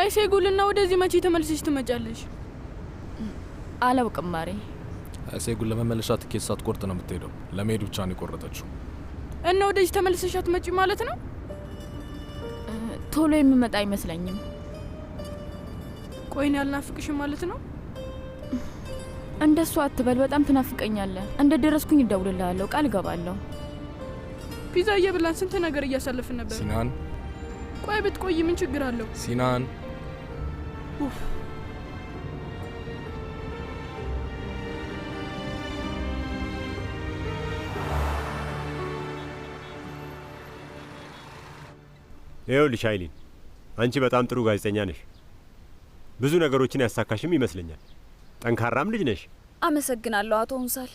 ቆይ ሴጉልና ወደዚህ መቼ ተመልሰሽ ትመጫለሽ? አላውቅም ማሬ። ሴጉል ለመመለሻ ትኬት ሳትቆርጥ ነው የምትሄደው። ለመሄድ ብቻ ነው የቆረጠችው። እና ወደዚህ ተመልሰሽ አትመጪ ማለት ነው? ቶሎ የምመጣ አይመስለኝም። ቆይን ያልናፍቅሽም ማለት ነው? እንደሱ አትበል፣ በጣም ትናፍቀኛለህ። እንደ ደረስኩኝ እደውልልሃለሁ፣ ቃል እገባለሁ። ፒዛ እየበላን ስንት ነገር እያሳለፍን ነበር። ሲናን ቆይ ብትቆይ ምን ችግር አለው? ሲናን ይኸውልሽ አይሊን፣ አንቺ በጣም ጥሩ ጋዜጠኛ ነሽ። ብዙ ነገሮችን ያሳካሽም ይመስለኛል። ጠንካራም ልጅ ነሽ። አመሰግናለሁ አቶ እንሳል።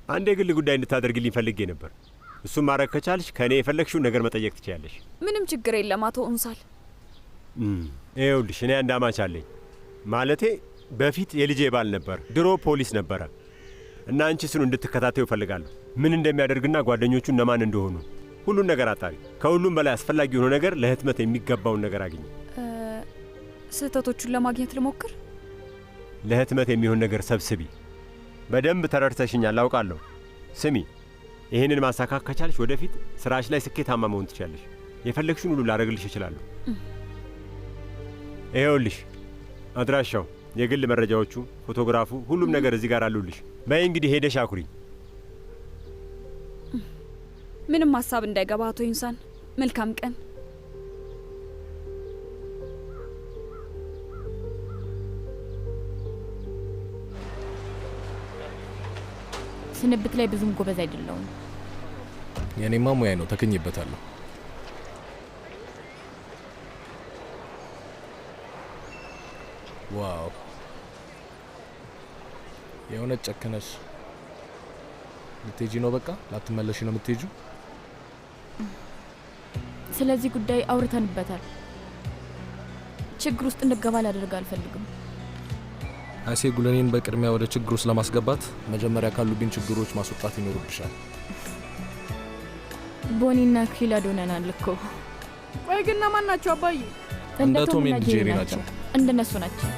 አንድ የግል ጉዳይ እንድታደርግልኝ ፈልጌ ነበር። እሱም ማድረግ ከቻልሽ ከእኔ የፈለግሽውን ነገር መጠየቅ ትችያለሽ። ምንም ችግር የለም አቶ እንሳል። ይኸውልሽ እኔ አንድ አማች አለኝ። ማለቴ በፊት የልጄ ባል ነበር፣ ድሮ ፖሊስ ነበረ እና አንቺ እሱን እንድትከታተዩ እፈልጋለሁ። ምን እንደሚያደርግና ጓደኞቹ እነማን እንደሆኑ ሁሉን ነገር አጣሪ። ከሁሉም በላይ አስፈላጊ የሆነ ነገር ለህትመት የሚገባውን ነገር አግኝ። ስህተቶቹን ለማግኘት ልሞክር። ለህትመት የሚሆን ነገር ሰብስቢ። በደንብ ተረድተሽኛል አውቃለሁ። ስሚ፣ ይህንን ማሳካት ከቻልሽ ወደፊት ስራሽ ላይ ስኬታማ መሆን ትችላለሽ። የፈለግሽውን ሁሉ ላደርግልሽ እችላለሁ። ይኸውልሽ አድራሻው፣ የግል መረጃዎቹ፣ ፎቶግራፉ፣ ሁሉም ነገር እዚህ ጋር አሉልሽ። በይ እንግዲህ ሄደሽ አኩሪ። ምንም ሀሳብ እንዳይገባ አቶ ኢንሳን። መልካም ቀን። ስንብት ላይ ብዙም ጎበዝ አይደለሁም። የኔማ ሙያ ነው፣ ተከኝበታለሁ። ዋው የሆነ ጨከነሽ። ልትሄጂ ነው? በቃ ላትመለሽ ነው የምትሄጂው? ስለዚህ ጉዳይ አውርተንበታል። ችግር ውስጥ እንድገባ ላደርግ አልፈልግም። ሴጉልን በቅድሚያ ወደ ችግር ውስጥ ለማስገባት መጀመሪያ ካሉብኝ ችግሮች ማስወጣት ይኖርብሻል። ቦኒና ክሊላድ ሆነናል እኮ። ቆይ ግን ማን ናቸው አባዬ? እንደ ቶም ኤንድ ጄሪ ናቸው። እንደነሱ ናቸው።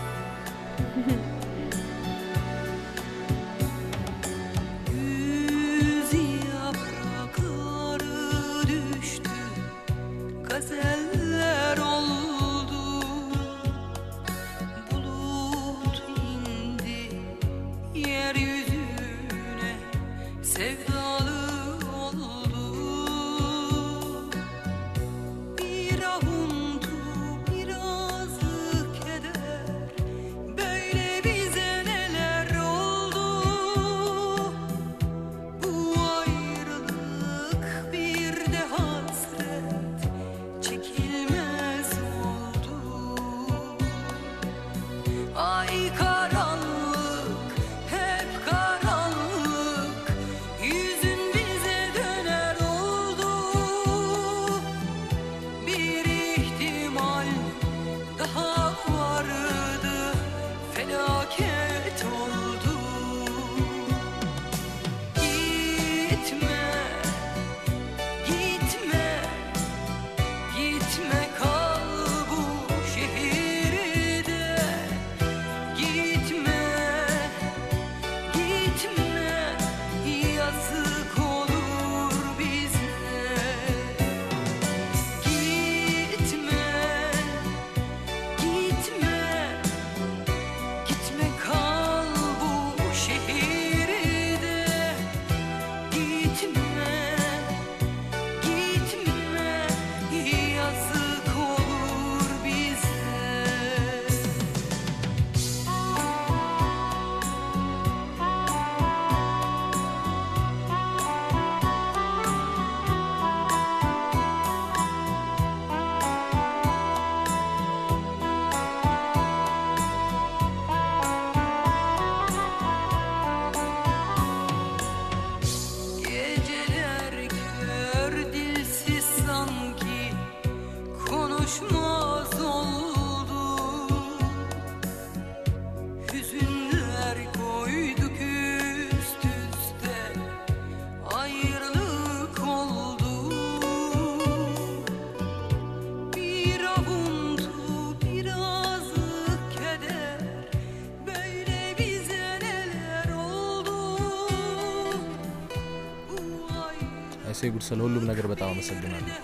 ጉድ ስለ ሁሉም ነገር በጣም አመሰግናለሁ።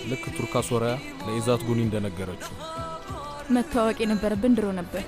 ልክ ቱርካ ሶሪያ ለኢዛት ጉኒ እንደነገረችው መታወቅ የነበረብን ድሮ ነበር።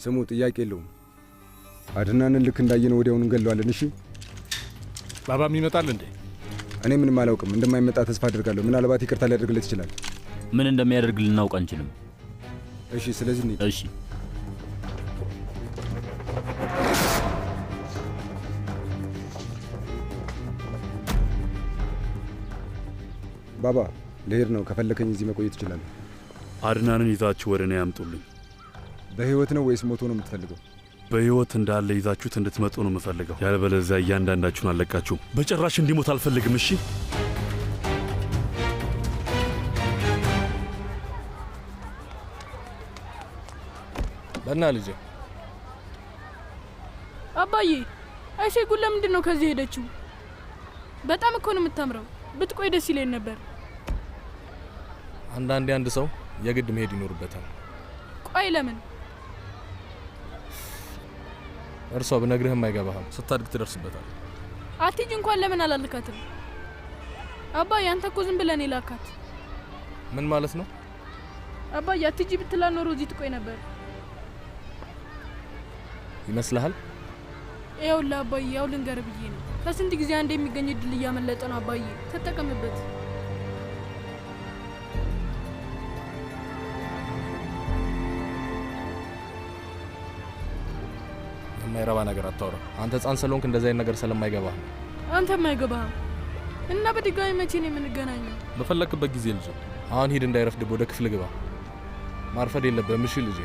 ስሙ ጥያቄ የለውም። አድናንን ልክ እንዳየነው ወዲያውኑ እንገለዋለን። እሺ ባባም ይመጣል እንዴ? እኔ ምንም አላውቅም። እንደማይመጣ ተስፋ አድርጋለሁ። ምናልባት ይቅርታ ሊያደርግለት ይችላል። ምን እንደሚያደርግ ልናውቅ አንችልም። እሺ ስለዚህ እንሂድ። እሺ ባባ ልሄድ ነው። ከፈለከኝ እዚህ መቆየት ይችላል። አድናንን ይዛችሁ ወደ እኔ ያምጡልኝ። በህይወት ነው ወይስ ሞቶ ነው የምትፈልገው? በህይወት እንዳለ ይዛችሁት እንድትመጡ ነው የምፈልገው። ያለበለዚያ እያንዳንዳችሁን አለቃችሁ። በጭራሽ እንዲሞት አልፈልግም። እሺ በና ልጄ። አባዬ አይሴጉ ለምንድን ነው ከዚህ ሄደችው? በጣም እኮ ነው የምታምረው። ብትቆይ ደስ ይለኝ ነበር። አንዳንዴ አንድ ሰው የግድ መሄድ ይኖርበታል። ቆይ ለምን? እርሷ ብነግርህም አይገባህም። ስታድግ ትደርስበታል። አትሂጂ እንኳን ለምን አላልካትም? አባዬ አንተ እኮ ዝም ብለን ይላካት። ምን ማለት ነው? አባዬ አትሂጂ ብትላ ኖሮ እዚህ ትቆይ ነበር ይመስልሃል? ይኸውልህ አባዬ፣ ያው ልንገርህ ብዬ ነው። ከስንት ጊዜ አንድ የሚገኝ እድል እያመለጠ ነው አባዬ። ተጠቀምበት። የማይረባ ነገር አታውራ። አንተ ሕፃን ስለሆንክ እንደዚህ አይነት ነገር ስለማይገባህ ነው። አንተም አይገባህም። እና በድጋሚ መቼ ነው የምንገናኘው? በፈለክበት ጊዜ ልጄ። አሁን ሂድ፣ እንዳይረፍድብህ ወደ ክፍል ግባ። ማርፈድ የለብህም እሺ ልጄ?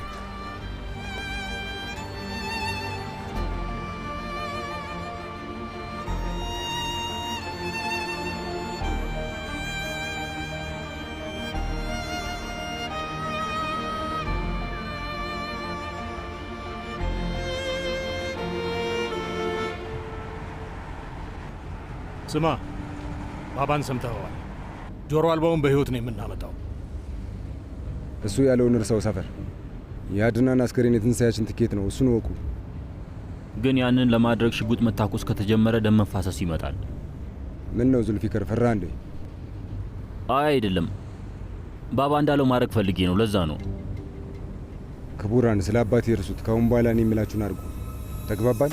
ስማ፣ ባባን ሰምተኸዋል? ጆሮ አልባውን በህይወት ነው የምናመጣው። እሱ ያለውን እርሳው። ሰፈር የአድናን አስከሬን የትንሳያችን ትኬት ነው። እሱን ወቁ። ግን ያንን ለማድረግ ሽጉጥ መታኮስ ከተጀመረ ደም መፋሰስ ይመጣል። ምን ነው ዙልፊከር፣ ፈራ እንዴ? አይ አይደለም፣ ባባ እንዳለው ማድረግ ፈልጌ ነው። ለዛ ነው። ክቡራን፣ ስለ አባቴ እርሱት። ካሁን በኋላ እኔ የምላችሁን አድርጉ። ተግባባን?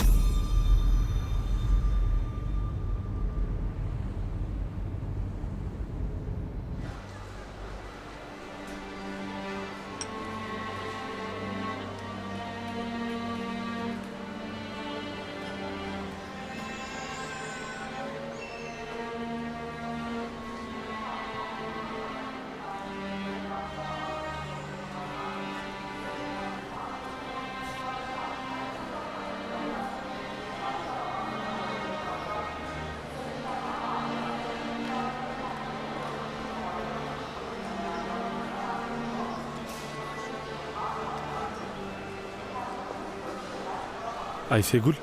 አይሴጉል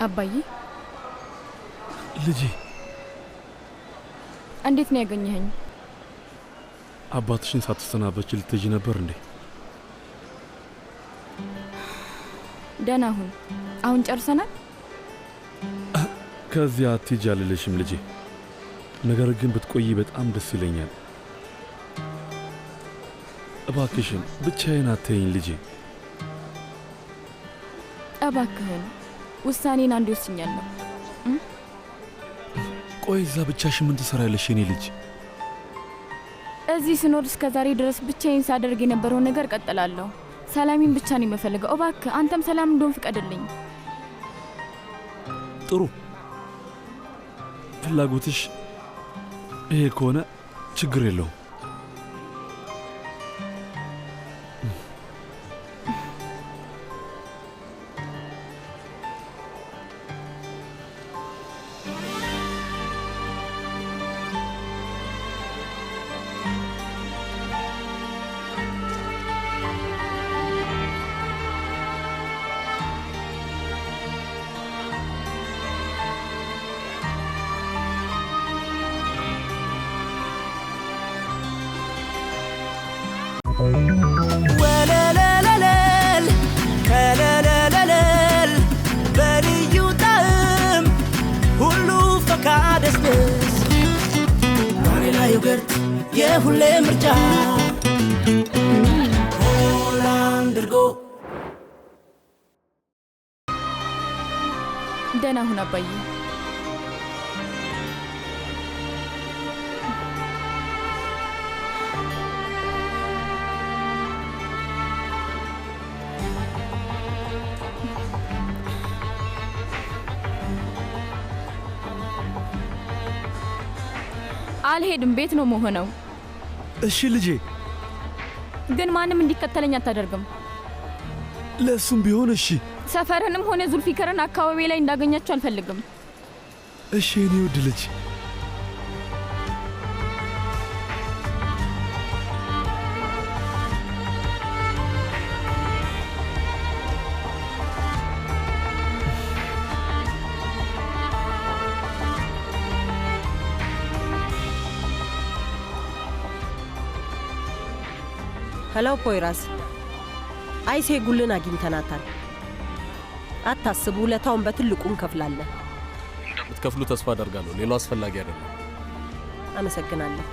አባዬ ልጄ እንዴት ነው ያገኘኸኝ? አባትሽን ሳትሰናበች ልትሄጂ ነበር እንዴ? ደህና ሁን። አሁን ጨርሰናል። ከዚያ አትሄጂ አልልሽም ልጄ፣ ነገር ግን ብትቆይ በጣም ደስ ይለኛል። እባክሽን ብቻዬን አትይኝ ልጄ። እባክህን ውሳኔን አንድ ወስኛለሁ። ቆይ እዛ ብቻሽን ምን ትሰሪያለሽ የኔ ልጅ? እዚህ ስኖር እስከ ዛሬ ድረስ ብቻዬን ሳደርግ የነበረውን ነገር ቀጥላለሁ። ሰላሜን ብቻ ነው የምፈልገው። እባክህ አንተም ሰላም እንደሆን ፍቀድልኝ። ጥሩ ፍላጎትሽ ይሄ ከሆነ ችግር የለውም። ወለለለለል ከለለለለል በልዩ ጣዕም ሁሉ ፈካደስደስ ዋኔላ ዮገርት የሁሌ ምርጫ ሆላንድ እርጎ። ደህና ሁን አባዬ። አልሄድም፣ ቤት ነው መሆነው። እሺ ልጄ። ግን ማንም እንዲከተለኝ አታደርግም። ለሱም ቢሆን እሺ። ሰፈርንም ሆነ ዙልፊከርን አካባቢ ላይ እንዳገኛቸው አልፈልግም። እሺ የኔ ውድ ልጅ። ሄሎ ፖይራስ፣ አይሴጉልን አግኝተናታል። አታስቡ፣ ውለታውን በትልቁ እንከፍላለን። እንደምትከፍሉ ተስፋ አደርጋለሁ። ሌላው አስፈላጊ አይደለም። አመሰግናለሁ።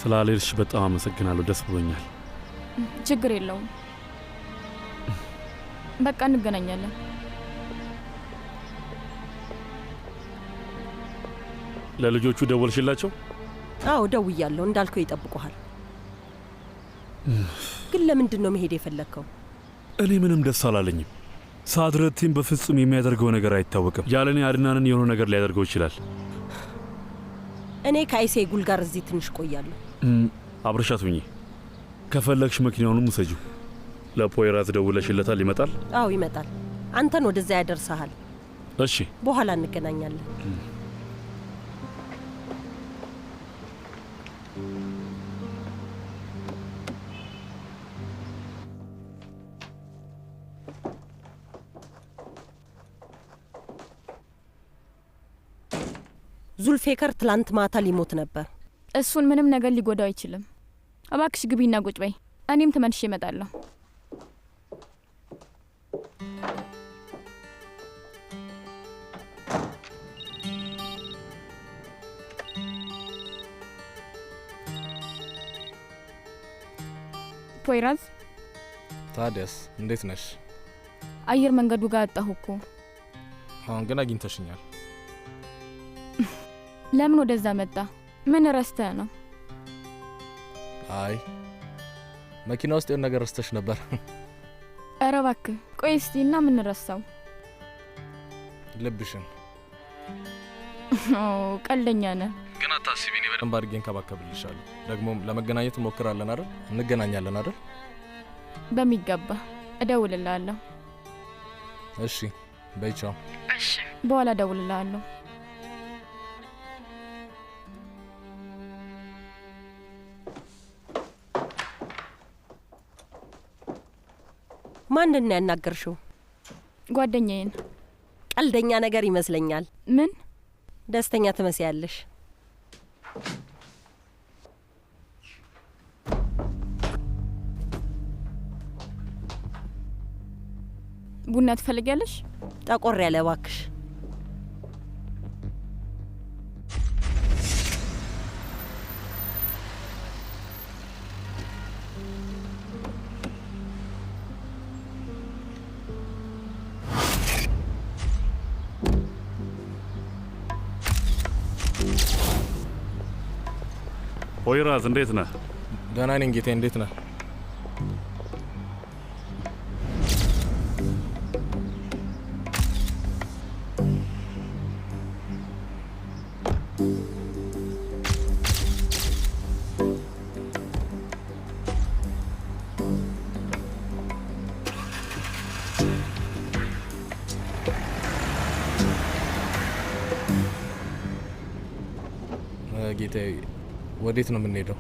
ስላልሄድሽ በጣም አመሰግናለሁ። ደስ ብሎኛል። ችግር የለውም። በቃ እንገናኛለን። ለልጆቹ ደወልሽላቸው? አዎ ደውያለሁ። እንዳልከው ይጠብቁሃል። ግን ለምንድን ነው መሄድ የፈለግከው? እኔ ምንም ደስ አላለኝም። ሳድረቲን በፍጹም የሚያደርገው ነገር አይታወቅም። ያለኔ አድናንን የሆነ ነገር ሊያደርገው ይችላል። እኔ ከአይሴጉል ጋር እዚህ ትንሽ ቆያለሁ። አብረሻት ሁኚ። ከፈለግሽ መኪናውንም ውሰጂው። ለፖይራዝ ደውለሽለታል? ይመጣል? አዎ ይመጣል። አንተን ወደዛ ያደርሰሃል። እሺ፣ በኋላ እንገናኛለን። ዙልፌከር ትላንት ማታ ሊሞት ነበር። እሱን ምንም ነገር ሊጎዳው አይችልም። እባክሽ ግቢና ቁጭ በይ። እኔም ተመልሼ እመጣለሁ። ፖይራዝ፣ ታዲያስ እንዴት ነሽ? አየር መንገዱ ጋር አጣሁ እኮ። አሁን ግን አግኝተሽኛል። ለምን ወደዛ መጣ? ምን ረስተህ ነው? አይ መኪና ውስጥ የሆነ ነገር ረስተሽ ነበር። ኧረ እባክህ ቆይ እስቲ እና ምን ረሳው? ልብሽን። ቀልደኛ ነህ። ግን አታስቢ፣ እኔ በደንብ አድርጌ እንከባከብልሻለሁ። ደግሞም ለመገናኘት እንሞክራለን አይደል? እንገናኛለን አይደል? በሚገባ እደውልልሃለሁ። እሺ በይ ቻው። እሺ በኋላ እደውልልሃለሁ። ማንን ነው ያናገርሽው? ጓደኛዬን። ቀልደኛ ነገር ይመስለኛል። ምን? ደስተኛ ትመስያለሽ። ቡና ትፈልጊያለሽ? ጠቆር ያለ እባክሽ። ፖይራዝ እንዴት ነህ? ደህና ነኝ ጌታዬ፣ እንዴት ነህ? ጌታዬ ወዴት ነው የምንሄደው?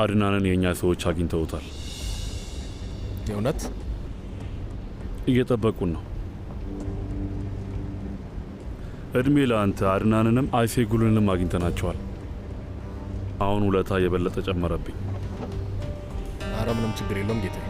አድናንን የእኛ ሰዎች አግኝተውታል። የእውነት? እየጠበቁን ነው። እድሜ ለአንተ። አድናንንም አይሴጉልንም አግኝተናቸዋል። አሁን ውለታ የበለጠ ጨመረብኝ። አረ ምንም ችግር የለውም ጌታዬ።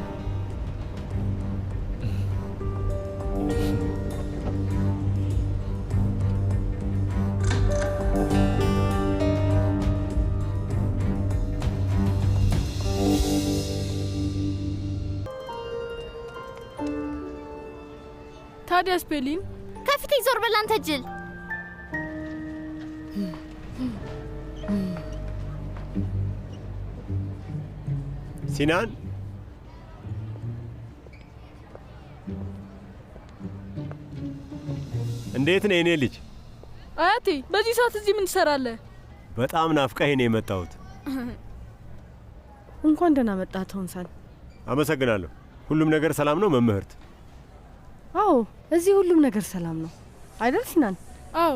ታዲያስ ፔሊን ከፊቴ ዞር በል አንተ ጅል! ሲናን እንዴት ነህ የኔ ልጅ? አያቴ በዚህ ሰዓት እዚህ ምን ትሰራለህ? በጣም ናፍቀኸኝ ነው የመጣሁት። እንኳን ደህና መጣህ ቶንሳን። አመሰግናለሁ። ሁሉም ነገር ሰላም ነው መምህርት? አዎ እዚህ ሁሉም ነገር ሰላም ነው አይደል ሲናን? አዎ።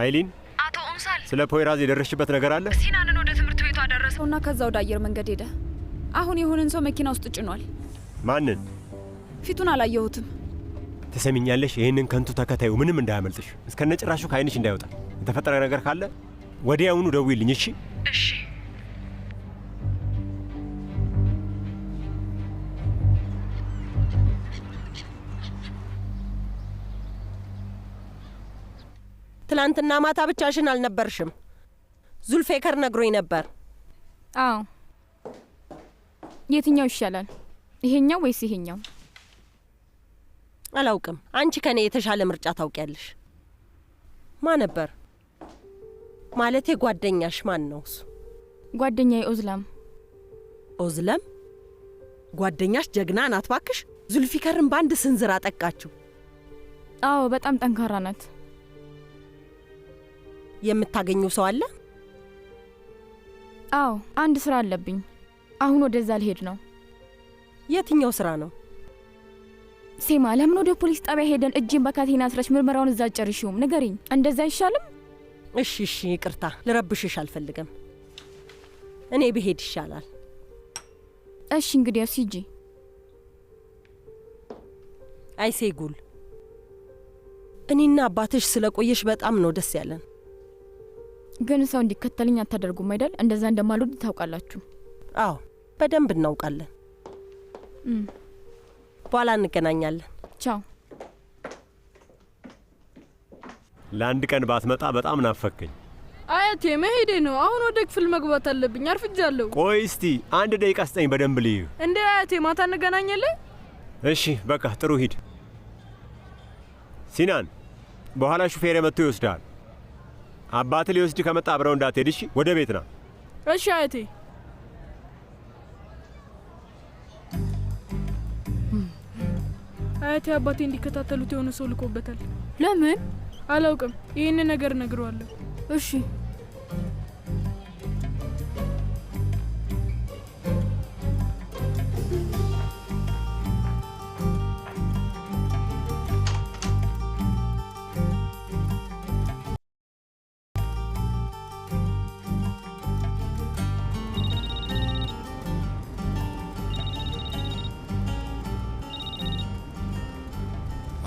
አይሊን፣ አቶ ኡንሳል ስለ ፖይራዝ የደረስሽበት ነገር አለ? ሲናንን ወደ ትምህርት ቤቱ አደረሰውና ከዛ ወደ አየር መንገድ ሄደ። አሁን የሆነን ሰው መኪና ውስጥ ጭኗል። ማንን? ፊቱን አላየሁትም። ትሰሚኛለሽ? ይህንን ከንቱ ተከታዩ ምንም እንዳያመልጥሽ፣ እስከነጭራሹ ከአይንሽ እንዳይወጣ። የተፈጠረ ነገር ካለ ወዲያውኑ ደውይልኝ እሺ? እሺ። ትላንትና ማታ ብቻሽን አልነበርሽም። ዙልፌከር ነግሮኝ ነበር። አዎ። የትኛው ይሻላል? ይሄኛው ወይስ ይሄኛው? አላውቅም። አንቺ ከኔ የተሻለ ምርጫ ታውቂያለሽ። ማን ነበር? ማለቴ ጓደኛሽ ማን ነው እሱ? ጓደኛዬ ኦዝላም። ኦዝለም? ጓደኛሽ ጀግና ናት ባክሽ። ዙልፊከርን በአንድ ስንዝር አጠቃችው። አዎ በጣም ጠንካራ ናት። የምታገኙ ሰው አለ? አዎ አንድ ስራ አለብኝ። አሁን ወደዛ ልሄድ ነው። የትኛው ስራ ነው? ሴማ ለምን ወደ ፖሊስ ጣቢያ ሄደን እጅን በካቴና አስረሽ ምርመራውን እዛ ጨርሺውም? ንገሪኝ። እንደዛ አይሻልም? እሺ እሺ፣ ይቅርታ ልረብሽሽ አልፈልግም። እኔ ብሄድ ይሻላል። እሺ እንግዲያውስ ሂጂ። አይሴጉል፣ እኔና አባትሽ ስለቆየሽ በጣም ነው ደስ ያለን። ግን ሰው እንዲከተልኝ አታደርጉም አይደል? እንደዛ እንደማልወድ ታውቃላችሁ። አዎ በደንብ እናውቃለን። በኋላ እንገናኛለን። ቻው። ለአንድ ቀን ባትመጣ በጣም ናፈከኝ። አያቴ መሄዴ ነው። አሁን ወደ ክፍል መግባት አለብኝ። አርፍጃለሁ። ቆይ እስቲ 1 ደቂቃ ስጠኝ በደንብ ልዩ። እንዴ አያቴ ማታ እንገናኛለን? እሺ በቃ ጥሩ ሂድ። ሲናን በኋላ ሹፌር መጥቶ ይወስዳል። አባት ሊወስድ ከመጣ አብረው እንዳትሄድ እሺ? ወደ ቤት ና። እሺ አያቴ። አያቴ አባቴ እንዲከታተሉት የሆነ ሰው ልኮበታል። ለምን? አላውቅም። ይህን ነገር ነግረዋለሁ። እሺ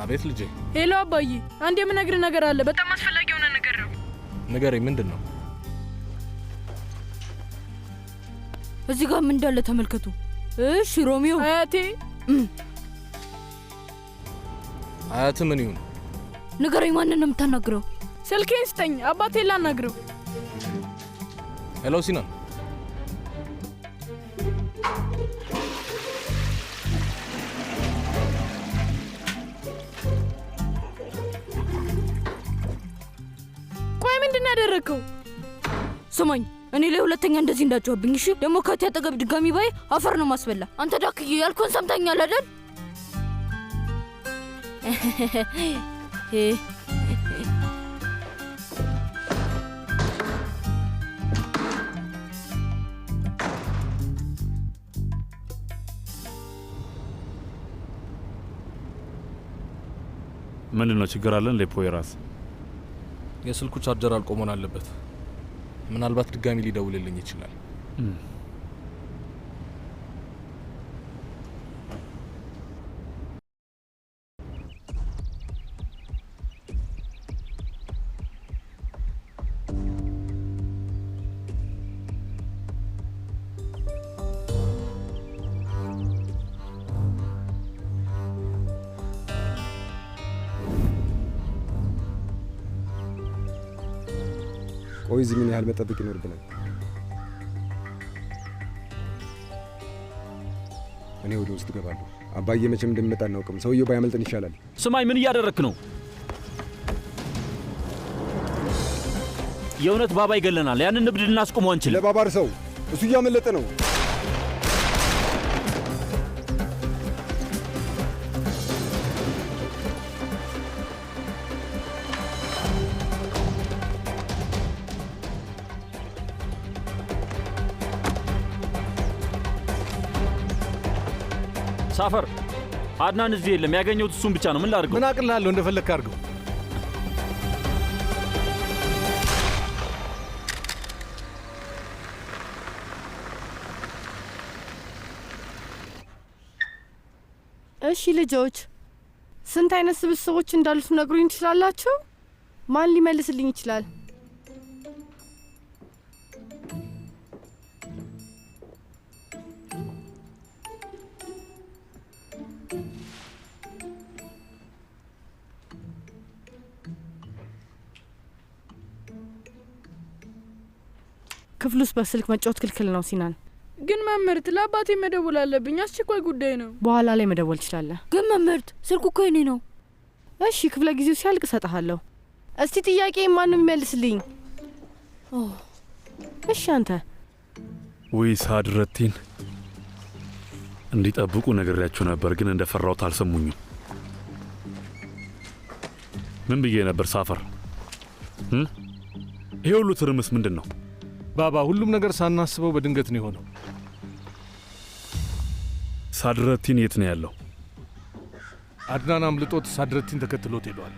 አቤት ልጄ። ሄሎ አባዬ፣ አንድ የምነግር ነገር አለ። በጣም አስፈላጊ የሆነ ነገር ነው። ንገረኝ። ምንድን ነው? እዚህ ጋር ምን እንዳለ ተመልከቱ። እሺ ሮሚዮ። አያቴ አያት ምን ይሁን? ንገረኝ። ማንን ነው የምታናግረው? ስልኬን ስጠኝ፣ አባቴ ላናግረው። ሄሎ ሲናን። ቆይ ምንድን ያደረከው? ስማኝ፣ እኔ ላይ ሁለተኛ እንደዚህ እንዳጫወብኝ እሺ? ደግሞ ከቴ አጠገብ ድጋሚ ባይ አፈር ነው ማስበላ። አንተ ዳክዬ ያልኩን ሰምተኛል አይደል? ምንድን ነው ችግር አለን? ሌፖይራስ የስልኩ ቻርጀር አልቆ መሆን አለበት። ምናልባት ድጋሚ ሊደውልልኝ ይችላል። ቆይ እዚህ ምን ያህል መጠበቅ ይኖርብናል? እኔ ወደ ውስጥ እገባለሁ። አባዬ መቼም እንደሚመጣ አናውቅም። ሰውየው ባያመልጥን ይሻላል። ስማኝ፣ ምን እያደረክ ነው? የእውነት ባባ ይገለናል። ያንን ንብድ ልናስቆመው አንችልም። ለባባር ሰው እሱ እያመለጠ ነው። ሳፈር፣ አድናን እዚህ የለም። ያገኘሁት እሱን ብቻ ነው። ምን ላድርገው? ምን አቅልላለሁ? እንደፈለግህ አድርገው። እሺ ልጆች፣ ስንት አይነት ስብስቦች እንዳሉት ነግሩኝ ትችላላችሁ? ማን ሊመልስልኝ ይችላል? ክፍል ውስጥ በስልክ መጫወት ክልክል ነው ሲናን። ግን መምህርት፣ ለአባቴ መደወል አለብኝ። አስቸኳይ ጉዳይ ነው። በኋላ ላይ መደወል ትችላለህ። ግን መምህርት፣ ስልኩ እኮ የኔ ነው። እሺ፣ ክፍለ ጊዜው ሲያልቅ እሰጥሃለሁ። እስቲ ጥያቄ ማን ነው የሚመልስልኝ? እሺ አንተ። ወይ ሳድረቲን እንዲጠብቁ ነግሬያቸው ነበር፣ ግን እንደፈራሁት አልሰሙኝም። ምን ብዬ ነበር ሳፈር? ይሄ ሁሉ ትርምስ ምንድን ነው? ባባ፣ ሁሉም ነገር ሳናስበው በድንገት ነው የሆነው። ሳድረቲን የት ነው ያለው? አድናን አምልጦት ሳድረቲን ተከትሎት ሄዷል።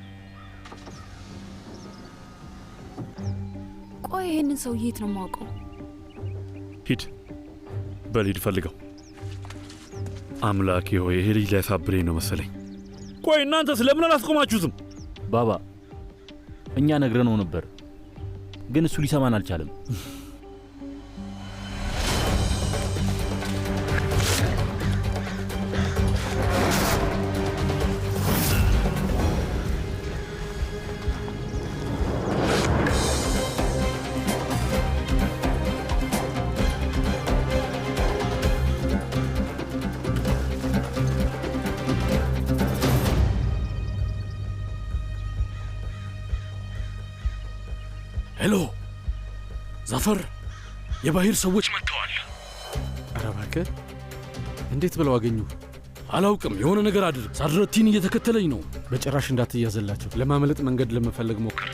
ቆይ ይሄንን ሰውዬ የት ነው የማውቀው? ሂድ በሊድ ፈልገው። አምላኬ ሆይ ይሄ ልጅ ሊያሳብደኝ ነው መሰለኝ። ቆይ እናንተ ስለምን አላስቆማችሁትም? ባባ፣ እኛ ነግረነው ነበር፣ ግን እሱ ሊሰማን አልቻለም። ሄሎ ዛፈር፣ የባሂር ሰዎች መጥተዋል። ኧረ እባክህ እንዴት ብለው አገኙ? አላውቅም። የሆነ ነገር አድርግ። ሳድረቲን እየተከተለኝ ነው። በጭራሽ እንዳትያዘላቸው። ለማምለጥ መንገድ ለመፈለግ ሞክር።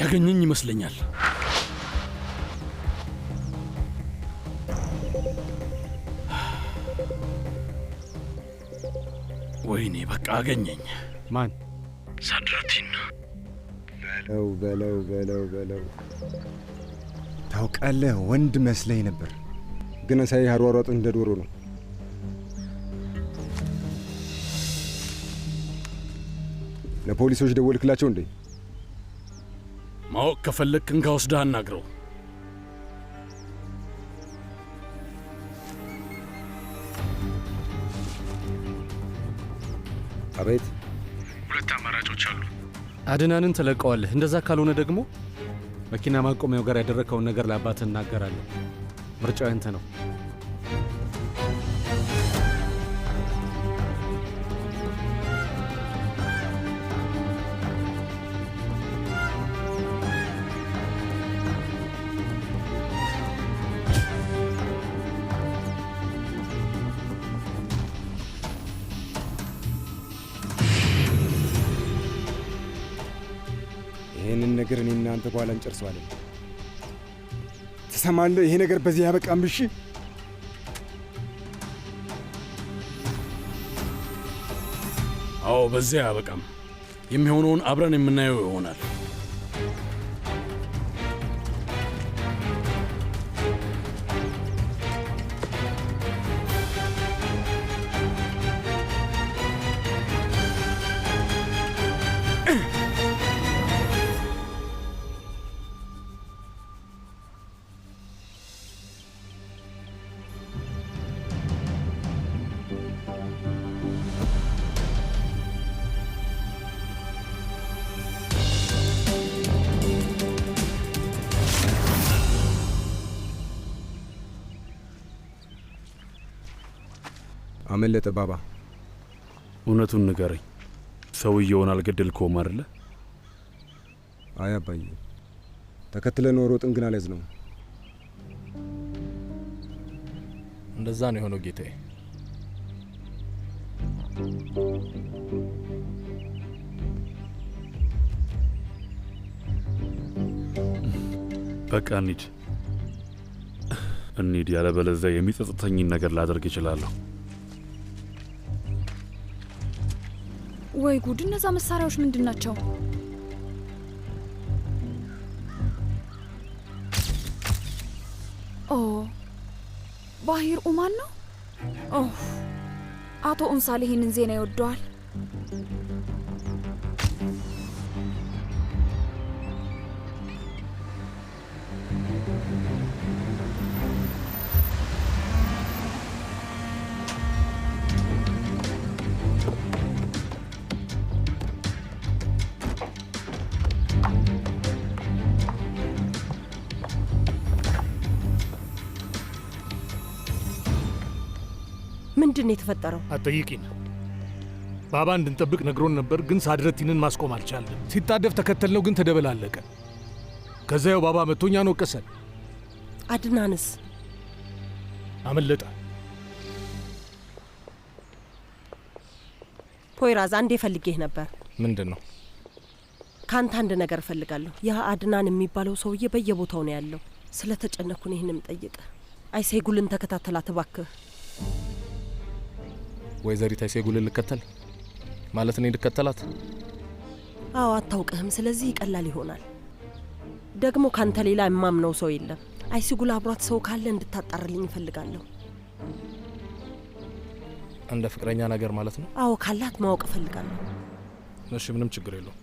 ያገኘኝ ይመስለኛል። ወይኔ በቃ አገኘኝ። ማን? ሳድረቲን። በለው ታውቃለህ፣ ወንድ መስለኝ ነበር፣ ግን ሳይ አሯሯጥ እንደ ዶሮ ነው። ለፖሊሶች ደወልክላቸው እንዴ? ማወቅ ከፈለግክ እንካ ወስደህ አናግረው። አቤት። ሁለት አማራጮች አሉ። አድናንን ትለቀዋለህ። እንደዛ ካልሆነ ደግሞ መኪና ማቆሚያው ጋር ያደረከውን ነገር ለአባትህ እናገራለሁ። ምርጫው ያንተ ነው። ይህንን ነገር እኔ እናንተ በኋላ እንጨርሰዋለን። ትሰማለህ? ይሄ ነገር በዚህ ያበቃም። እሺ? አዎ፣ በዚያ ያበቃም። የሚሆነውን አብረን የምናየው ይሆናል። አመለጠ ባባ። እውነቱን ንገረኝ። ሰውየውን አልገደልከውም አይደለ? አይ አባዬ፣ ተከትለን ሮጥን፣ ግን አልያዝነውም። እንደዛ ነው የሆነው ጌታዬ። በቃ እንሂድ። ያለበለዚያ የሚጸጽተኝን ነገር ላደርግ እችላለሁ። ወይ ጉድ! እነዛ መሳሪያዎች ምንድን ናቸው? ኦ ባሂር ኡማን ነው። ኦ አቶ ኡንሳል ይህንን ዜና ይወደዋል። ምንድን የተፈጠረው? አትጠይቂን። ባባ እንድንጠብቅ ነግሮን ነበር፣ ግን ሳድረቲንን ማስቆም አልቻለም። ሲጣደፍ ተከተልነው፣ ግን ተደበላለቀ። ከዚያው ባባ መጥቶ እኛን ወቀሰን። አድናንስ? አመለጠ። ፖይራዝ፣ አንዴ ፈልጌህ ነበር። ምንድን ነው? ካንተ አንድ ነገር እፈልጋለሁ። ያ አድናን የሚባለው ሰውዬ በየቦታው ነው ያለው። ስለተጨነኩን ይህንም ጠይቀ። አይሴጉልን ተከታተላት እባክህ። ወይዘሪት አይሴጉልን ልከተል ማለት እኔ ልከተላት? አዎ፣ አታውቅህም። ስለዚህ ይቀላል ይሆናል። ደግሞ ካንተ ሌላ የማምነው ሰው የለም። አይሴጉል አብሯት ሰው ካለ እንድታጣርልኝ እፈልጋለሁ። እንደ ፍቅረኛ ነገር ማለት ነው? አዎ፣ ካላት ማወቅ እፈልጋለሁ። እሺ፣ ምንም ችግር የለው።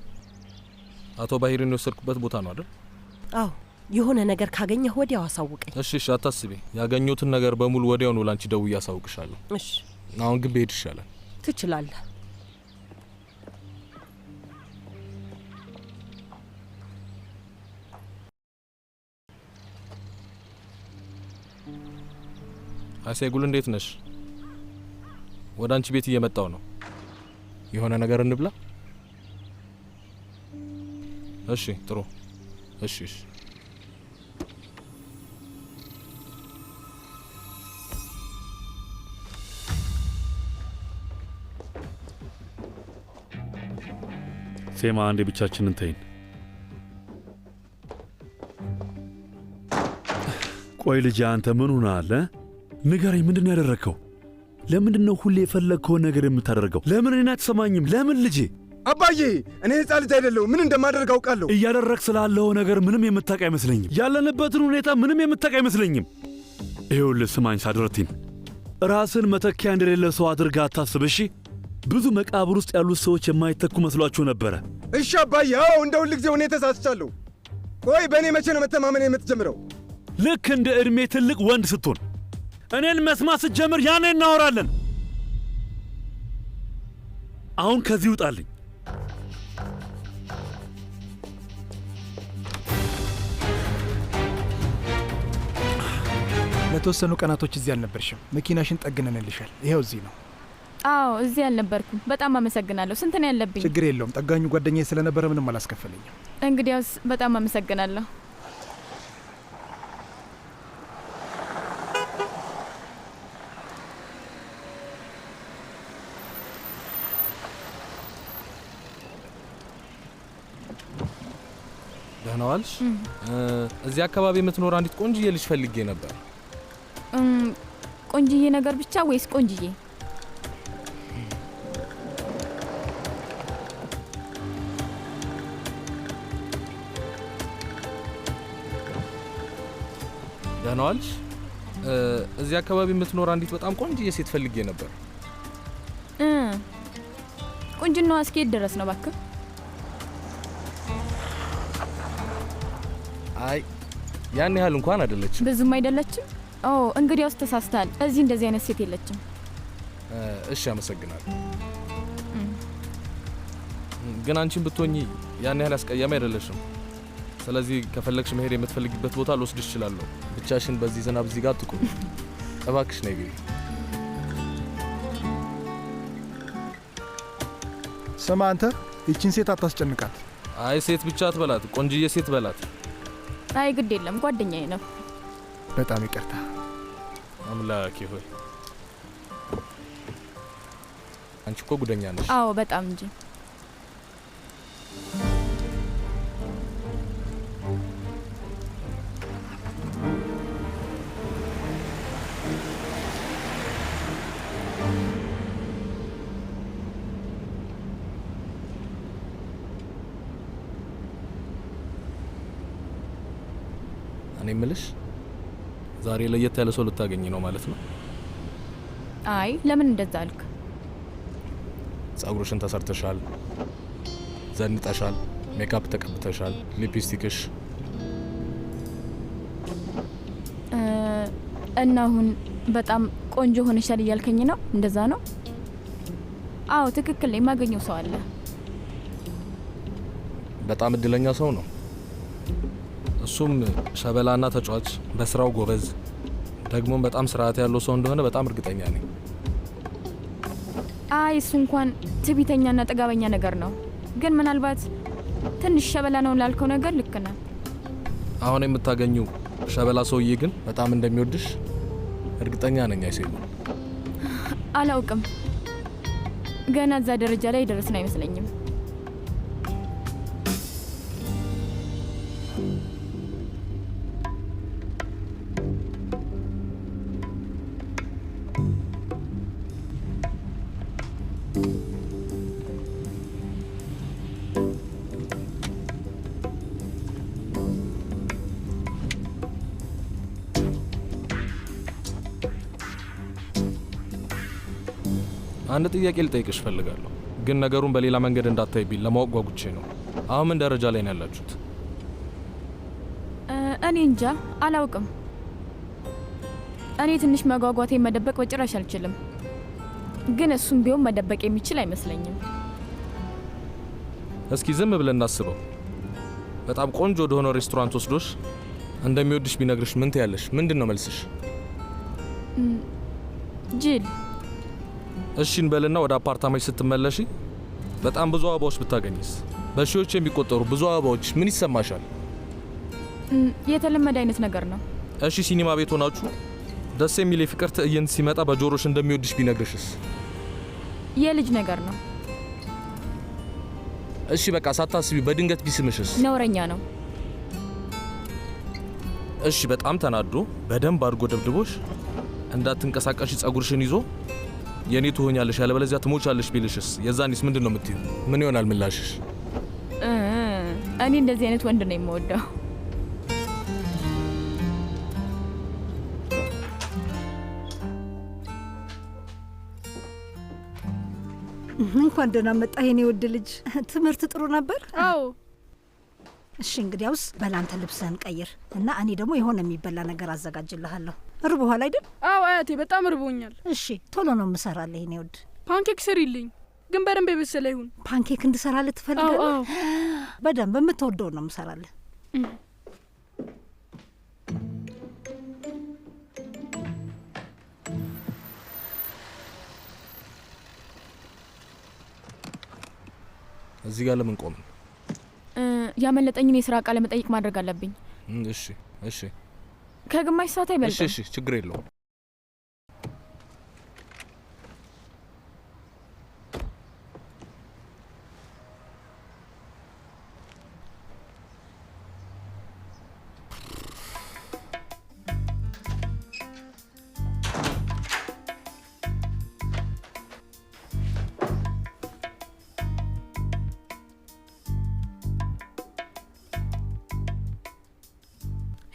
አቶ ባሂርን የወሰድኩበት ቦታ ነው አይደል? አዎ፣ የሆነ ነገር ካገኘህ ወዲያው አሳውቀኝ። እሺ፣ አታስቢ። ያገኙትን ነገር በሙሉ ወዲያው ነው ላንቺ ደውዬ አሳውቅሻለሁ። እሺ። አሁን ግን ብሄድ ይሻላል። ትችላለህ። አይሴጉል እንዴት ነሽ? ወደ አንቺ ቤት እየመጣው ነው። የሆነ ነገር እንብላ? እሺ ጥሩ። እሺ እሺ። ሴማ አንዴ ብቻችንን ተይን። ቆይ ልጅ አንተ ምን ሆነሃል? ንገረኝ፣ ምንድን ያደረግከው? ለምንድን ነው ሁሌ የፈለግከውን ነገር የምታደርገው? ለምን እኔን አትሰማኝም? ለምን ልጄ? አባዬ እኔ ሕፃን ልጅ አይደለሁም። ምን እንደማደርግ አውቃለሁ። እያደረግ ስላለው ነገር ምንም የምታውቅ አይመስለኝም። ያለንበትን ሁኔታ ምንም የምታውቅ አይመስለኝም። ይኸውልህ ስማኝ ሳድረቲን፣ ራስን መተኪያ እንደሌለ ሰው አድርጋ አታስብ እሺ? ብዙ መቃብር ውስጥ ያሉት ሰዎች የማይተኩ መስሏቸው ነበረ። እሺ አባዬ፣ አዎ እንደ ሁል ጊዜ እኔ ተሳስቻለሁ። ቆይ በእኔ መቼ ነው መተማመን የምትጀምረው? ልክ እንደ ዕድሜ ትልቅ ወንድ ስትሆን እኔን መስማት ስትጀምር ያኔ እናወራለን። አሁን ከዚህ ውጣልኝ። ለተወሰኑ ቀናቶች እዚህ አልነበርሽም። መኪናሽን ጠግነንልሻል። ይኸው እዚህ ነው። አዎ እዚህ አልነበርኩም። በጣም አመሰግናለሁ። ስንት ነው ያለብኝ? ችግር የለውም። ጠጋኙ ጓደኛዬ ስለነበረ ምንም አላስከፈለኝም። እንግዲያውስ በጣም አመሰግናለሁ። ደህና ዋልሽ? እዚህ አካባቢ የምትኖር አንዲት ቆንጅዬ ልጅ ፈልጌ ነበር። ቆንጅዬ ነገር ብቻ ወይስ ቆንጅዬ? ደህና ዋልሽ? እዚህ አካባቢ የምትኖር አንዲት በጣም ቆንጅዬ ሴት ፈልጌ ነበር። ቁንጅናዋ እስከየት ድረስ ነው እባክህ? አይ ያን ያህል እንኳን አይደለችም። ብዙም አይደለችም? ኦ እንግዲያውስ ተሳስተሃል። እዚህ እንደዚህ አይነት ሴት የለችም። እሺ አመሰግናለሁ። ግን አንቺን ብትሆኚ ያን ያህል አስቀያሚ አይደለሽም። ስለዚህ ከፈለግሽ መሄድ የምትፈልጊበት ቦታ ልወስድሽ እችላለሁ። ብቻሽን በዚህ ዝናብ እዚህ ጋር አትቁሚ። እባክሽ ነይ ግቢ። ስማ አንተ፣ ይቺን ሴት አታስጨንቃት። አይ ሴት ብቻ አትበላት፣ ቆንጅዬ ሴት በላት። አይ ግድ የለም ጓደኛዬ ነው። በጣም ይቅርታ። አምላኬ ሆይ አንቺ እኮ ጉደኛ ነሽ። አዎ በጣም እንጂ። እኔ የምልሽ ዛሬ ለየት ያለ ሰው ልታገኝ ነው ማለት ነው? አይ ለምን እንደዛ አልክ? ጸጉርሽን ተሰርተሻል፣ ዘንጠሻል፣ ሜካፕ ተቀብተሻል፣ ሊፕስቲክሽ እና አሁን በጣም ቆንጆ ሆነሻል እያልከኝ ነው? እንደዛ ነው? አዎ ትክክል ነው። የማገኘው ሰው አለ። በጣም እድለኛ ሰው ነው። እሱም ሸበላና ተጫዋች፣ በስራው ጎበዝ፣ ደግሞም በጣም ስርዓት ያለው ሰው እንደሆነ በጣም እርግጠኛ ነኝ። አይ እሱ እንኳን ትዕቢተኛና ጥጋበኛ ነገር ነው። ግን ምናልባት ትንሽ ሸበላ ነው ላልከው ነገር ልክ ነህ። አሁን የምታገኘው ሸበላ ሰውዬ ግን በጣም እንደሚወድሽ እርግጠኛ ነኝ። አይሴሉ አላውቅም። ገና እዛ ደረጃ ላይ ደረስን አይመስለኝም። አንድ ጥያቄ ልጠይቅሽ ፈልጋለሁ፣ ግን ነገሩን በሌላ መንገድ እንዳታይብኝ ለማወቅ ጓጉቼ ነው። አሁን ምን ደረጃ ላይ ነው ያላችሁት? እኔ እንጃ አላውቅም። እኔ ትንሽ መጓጓቴን መደበቅ በጭራሽ አልችልም። ግን እሱም ቢሆን መደበቅ የሚችል አይመስለኝም። እስኪ ዝም ብለን እናስበው። በጣም ቆንጆ ወደ ሆነ ሬስቶራንት ወስዶሽ እንደሚወድሽ ቢነግርሽ ምን ትያለሽ? ምንድን ነው መልስሽ? ጅል። እሺ እንበልና ወደ አፓርታማሽ ስትመለሺ በጣም ብዙ አበባዎች ብታገኝስ? በሺዎች የሚቆጠሩ ብዙ አበባዎች፣ ምን ይሰማሻል? የተለመደ አይነት ነገር ነው። እሺ ሲኒማ ቤት ሆናችሁ ደስ የሚል የፍቅር ትዕይንት ሲመጣ በጆሮሽ እንደሚወድሽ ቢነግርሽስ? የልጅ ነገር ነው። እሺ በቃ ሳታስቢ በድንገት ቢስምሽስ? ነውረኛ ነው። እሺ በጣም ተናዶ በደንብ አድርጎ ደብድቦሽ እንዳትንቀሳቀሽ ጸጉርሽን ይዞ የኔ ትሆኛለሽ ያለበለዚያ ትሞቻለሽ ቢልሽስ? የዛኔስ ምንድን ነው የምትይው? ምን ይሆናል ምላሽሽ? እኔ እንደዚህ አይነት ወንድ ነው የምወደው። እንኳን ደህና መጣህ የኔ ውድ ልጅ። ትምህርት ጥሩ ነበር? አዎ። እሺ እንግዲያውስ በላንተ ልብስህን ቀይር እና እኔ ደግሞ የሆነ የሚበላ ነገር አዘጋጅልሃለሁ። ርቦሃል አይደል? አዎ አያቴ፣ በጣም ርቦኛል። እሺ ቶሎ ነው የምሰራልህ የኔ ውድ። ፓንኬክ ስሪልኝ፣ ግን በደንብ የበሰለ ይሁን። ፓንኬክ እንድሰራልህ ትፈልጋለህ? አዎ። በደንብ የምትወደውን ነው የምሰራልህ። እዚህ ጋር ለምን ቆምን? ያመለጠኝን የስራ ቃለ መጠይቅ ማድረግ አለብኝ። እሺ እሺ። ከግማሽ ሰዓት አይበልጥም። እሺ ችግር የለውም።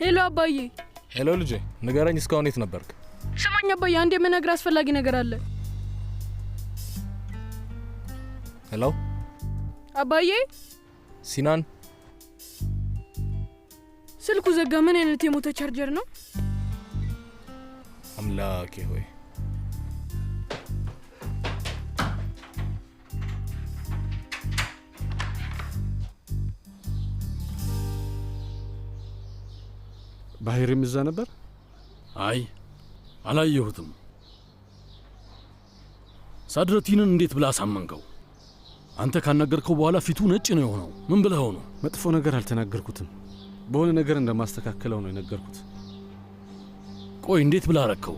ሄሎ አባዬ። ሄሎ ልጄ፣ ንገረኝ፣ እስካሁን የት ነበርክ? ስማኝ አባዬ፣ አንድ የምነግርህ አስፈላጊ ነገር አለ። ሄሎ አባዬ። ሲናን፣ ስልኩ ዘጋ። ምን አይነት የሞተ ቻርጀር ነው? አምላኬ ሆይ። ባህርም እዛ ነበር? አይ አላየሁትም። ሳድረቲንን እንዴት ብላ አሳመንከው? አንተ ካናገርከው በኋላ ፊቱ ነጭ ነው የሆነው። ምን ብለኸው ነው? መጥፎ ነገር አልተናገርኩትም። በሆነ ነገር እንደማስተካከለው ነው የነገርኩት። ቆይ እንዴት ብላ አረከው?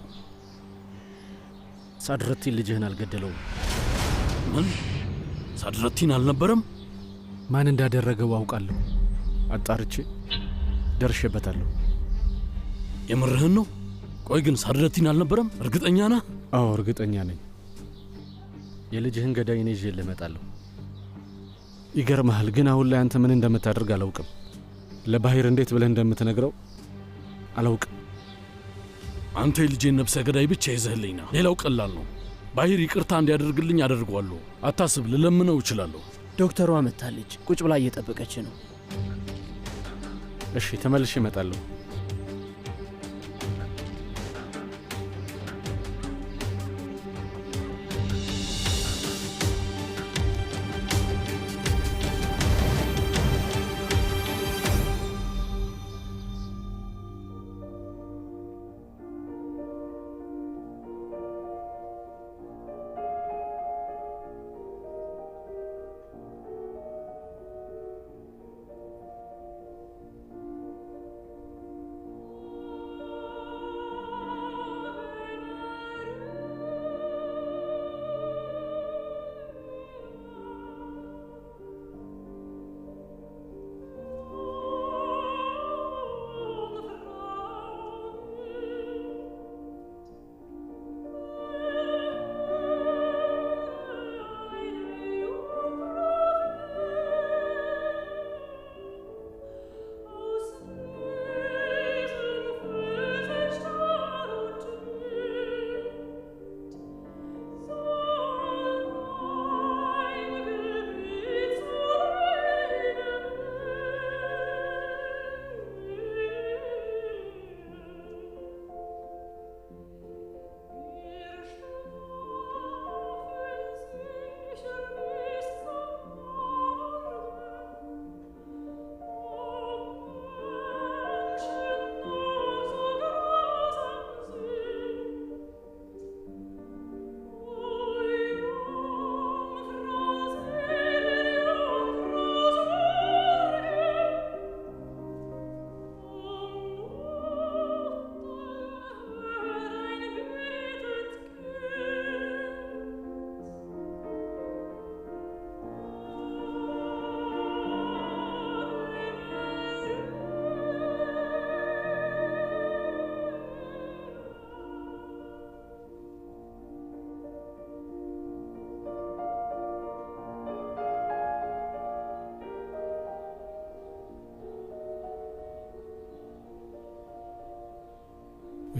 ሳድረቲን ልጅህን አልገደለውም። ምን? ሳድረቲን አልነበረም? ማን እንዳደረገው አውቃለሁ። አጣርቼ ደርሼበታለሁ። የምርህን ነው? ቆይ ግን ሳድረቲን አልነበረም? እርግጠኛ ነህ? አዎ እርግጠኛ ነኝ። የልጅህን ገዳይ እኔ ይዤ እመጣለሁ። ይገርምሃል፣ ግን አሁን ላይ አንተ ምን እንደምታደርግ አላውቅም። ለባህር እንዴት ብለህ እንደምትነግረው አላውቅም። አንተ የልጄን ነፍሰ ገዳይ ብቻ ይዘህልኝ ና። ሌላው ቀላል ነው። ባህር ይቅርታ እንዲያደርግልኝ አደርገዋለሁ። አታስብ፣ ልለምነው እችላለሁ። ዶክተሯ መጥታለች። ቁጭ ብላ እየጠበቀች ነው። እሺ ተመልሼ እመጣለሁ።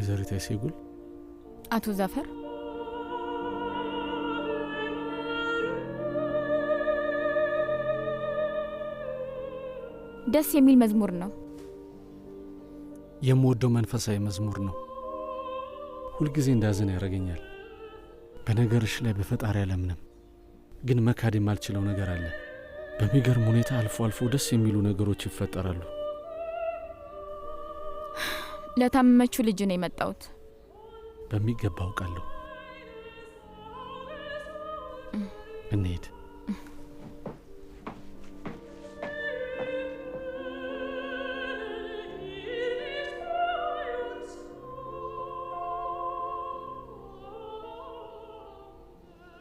ወይዘሪት አይሴጉል። አቶ ዛፈር ደስ የሚል መዝሙር ነው። የምወደው መንፈሳዊ መዝሙር ነው። ሁልጊዜ እንዳዘን ያደርገኛል። በነገርሽ ላይ በፈጣሪ አላምንም፣ ግን መካድ የማልችለው ነገር አለ። በሚገርም ሁኔታ አልፎ አልፎ ደስ የሚሉ ነገሮች ይፈጠራሉ። ለታመመችው ልጅ ነው የመጣሁት። በሚገባ አውቃለሁ። እንሂድ።